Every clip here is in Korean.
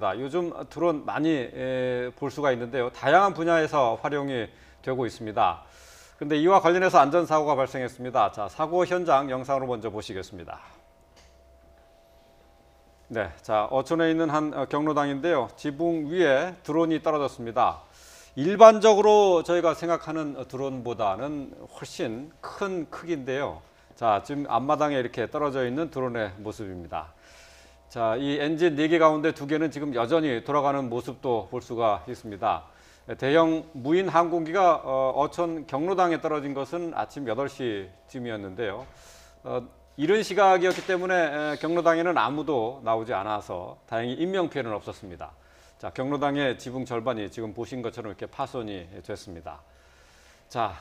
반갑습니다. 요즘 드론 많이 볼 수가 있는데요. 다양한 분야에서 활용이 되고 있습니다. 그런데 이와 관련해서 안전사고가 발생했습니다. 자, 사고 현장 영상으로 먼저 보시겠습니다. 네, 자, 어촌에 있는 한 경로당인데요. 지붕 위에 드론이 떨어졌습니다. 일반적으로 저희가 생각하는 드론보다는 훨씬 큰 크기인데요. 자, 지금 앞마당에 이렇게 떨어져 있는 드론의 모습입니다. 자, 이 엔진 4개 가운데 2개는 지금 여전히 돌아가는 모습도 볼 수가 있습니다. 대형 무인 항공기가 어촌 경로당에 떨어진 것은 아침 8시쯤이었는데요. 이른 시각이었기 때문에 경로당에는 아무도 나오지 않아서 다행히 인명피해는 없었습니다. 자, 경로당의 지붕 절반이 지금 보신 것처럼 이렇게 파손이 됐습니다. 자,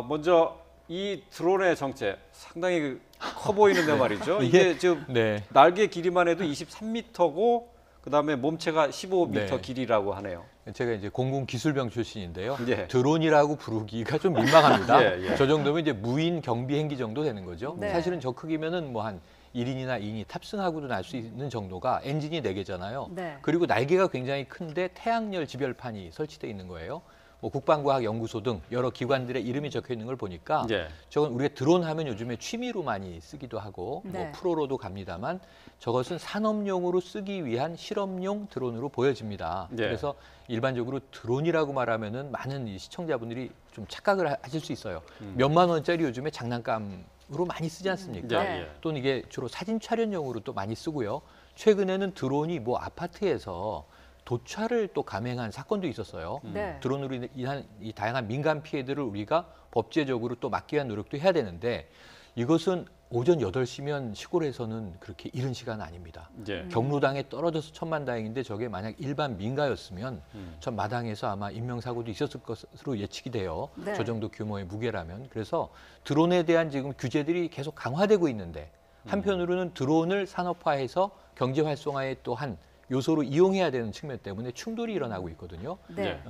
먼저 이 드론의 정체 상당히 커 보이는데 말이죠. 이게 지금 날개 길이만 해도 23m고 그다음에 몸체가 15m 길이라고 하네요. 제가 이제 공군 기술병 출신인데요. 예. 드론이라고 부르기가 좀 민망합니다. 예. 저 정도면 이제 무인 경비 행기 정도 되는 거죠. 네. 사실은 저 크기면은 뭐 한 1인이나 2인이 탑승하고도 날 수 있는 정도가 엔진이 4개잖아요. 네. 그리고 날개가 굉장히 큰데 태양열 지별판이 설치되어 있는 거예요. 뭐 국방과학연구소 등 여러 기관들의 이름이 적혀 있는 걸 보니까 저건 우리가 드론 하면 요즘에 취미로 많이 쓰기도 하고 뭐 프로로도 갑니다만 저것은 산업용으로 쓰기 위한 실험용 드론으로 보여집니다. 그래서 일반적으로 드론이라고 말하면은 많은 이 시청자분들이 좀 착각을 하실 수 있어요. 몇만 원짜리 요즘에 장난감으로 많이 쓰지 않습니까? 또는 이게 주로 사진 촬영용으로 또 많이 쓰고요. 최근에는 드론이 뭐 아파트에서 도찰을 또 감행한 사건도 있었어요. 드론으로 인한 이 다양한 민간 피해들을 우리가 법제적으로 또 막기 위한 노력도 해야 되는데 이것은 오전 8시면 시골에서는 그렇게 이른 시간 아닙니다. 경로당에 떨어져서 천만다행인데 저게 만약 일반 민가였으면 전 마당에서 아마 인명사고도 있었을 것으로 예측이 돼요. 저 정도 규모의 무게라면. 그래서 드론에 대한 지금 규제들이 계속 강화되고 있는데 한편으로는 드론을 산업화해서 경제 활성화에 또 한 요소로 이용해야 되는 측면 때문에 충돌이 일어나고 있거든요.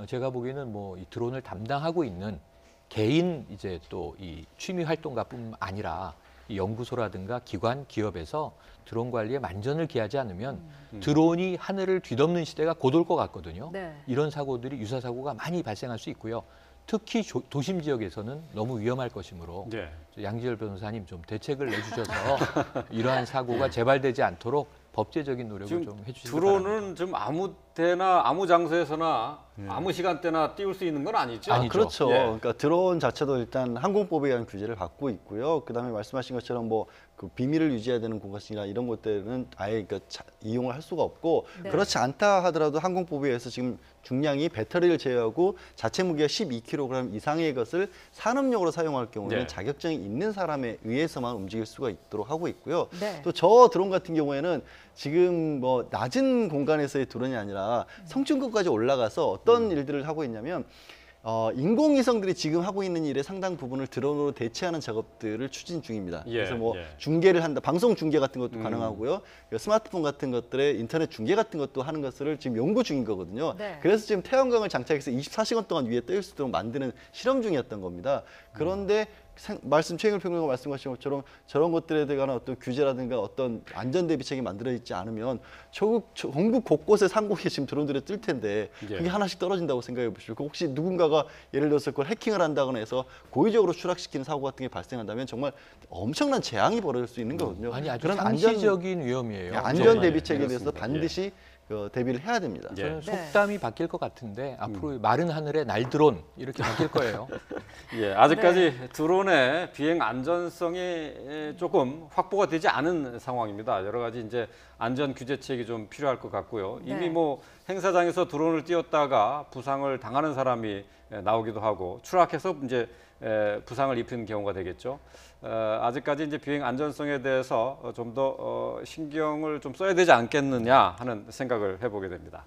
제가 보기에는 뭐 이 드론을 담당하고 있는 개인 이제 또 이 취미 활동가뿐만 아니라 이 연구소라든가 기관, 기업에서 드론 관리에 만전을 기하지 않으면 드론이 하늘을 뒤덮는 시대가 곧 올 것 같거든요. 이런 사고들이 유사 사고가 많이 발생할 수 있고요. 특히 도심 지역에서는 너무 위험할 것이므로 양지열 변호사님 좀 대책을 내주셔서 이러한 사고가 재발되지 않도록 법제적인 노력을 좀 해주시기 바랍니다. 드론은 좀 아무 때나 아무 장소에서나 아무 시간대나 띄울 수 있는 건 아니죠? 그렇죠. 그러니까 드론 자체도 일단 항공법에 의한 규제를 받고 있고요. 그다음에 말씀하신 것처럼 뭐 그 비밀을 유지해야 되는 곳이나 이런 것들은 아예 그러니까 이용을 할 수가 없고 그렇지 않다 하더라도 항공법에 의해서 지금 중량이 배터리를 제외하고 자체 무게가 12kg 이상의 것을 산업용으로 사용할 경우에는 자격증이 있는 사람에 의해서만 움직일 수가 있도록 하고 있고요. 또 저 드론 같은 경우에는 지금 뭐 낮은 공간에서의 드론이 아니라 성층권까지 올라가서 어떤 일들을 하고 있냐면 인공위성들이 지금 하고 있는 일의 상당 부분을 드론으로 대체하는 작업들을 추진 중입니다. 그래서 뭐 중계를 한다, 방송 중계 같은 것도 가능하고요. 스마트폰 같은 것들의 인터넷 중계 같은 것도 하는 것을 지금 연구 중인 거거든요. 그래서 지금 태양광을 장착해서 24시간 동안 위에 떠 있을 수 있도록 만드는 실험 중이었던 겁니다. 그런데 최영일 평론가가 말씀하신 것처럼 저런 것들에 대한 어떤 규제라든가 어떤 안전 대비책이 만들어지지 않으면 전국 곳곳에 상공에 지금 드론들이 뜰 텐데 그게 하나씩 떨어진다고 생각해 보시죠. 혹시 누군가가 예를 들어서 그걸 해킹을 한다거나 해서 고의적으로 추락시키는 사고 같은 게 발생한다면 정말 엄청난 재앙이 벌어질 수 있는 거거든요. 아니, 아주 상시적인 위험이에요. 안전 대비책에 대해서 반드시 대비를 해야 됩니다. 저는 속담이 바뀔 것 같은데 앞으로 마른 하늘에 날드론 이렇게 바뀔 거예요. 아직까지 드론의 비행 안전성이 조금 확보가 되지 않은 상황입니다. 여러 가지 이제 안전 규제책이 좀 필요할 것 같고요. 이미 뭐 행사장에서 드론을 띄웠다가 부상을 당하는 사람이 나오기도 하고 추락해서 이제 부상을 입힌 경우가 되겠죠. 아직까지 이제 비행 안전성에 대해서 좀 더 신경을 좀 써야 되지 않겠느냐 하는 생각을 해보게 됩니다.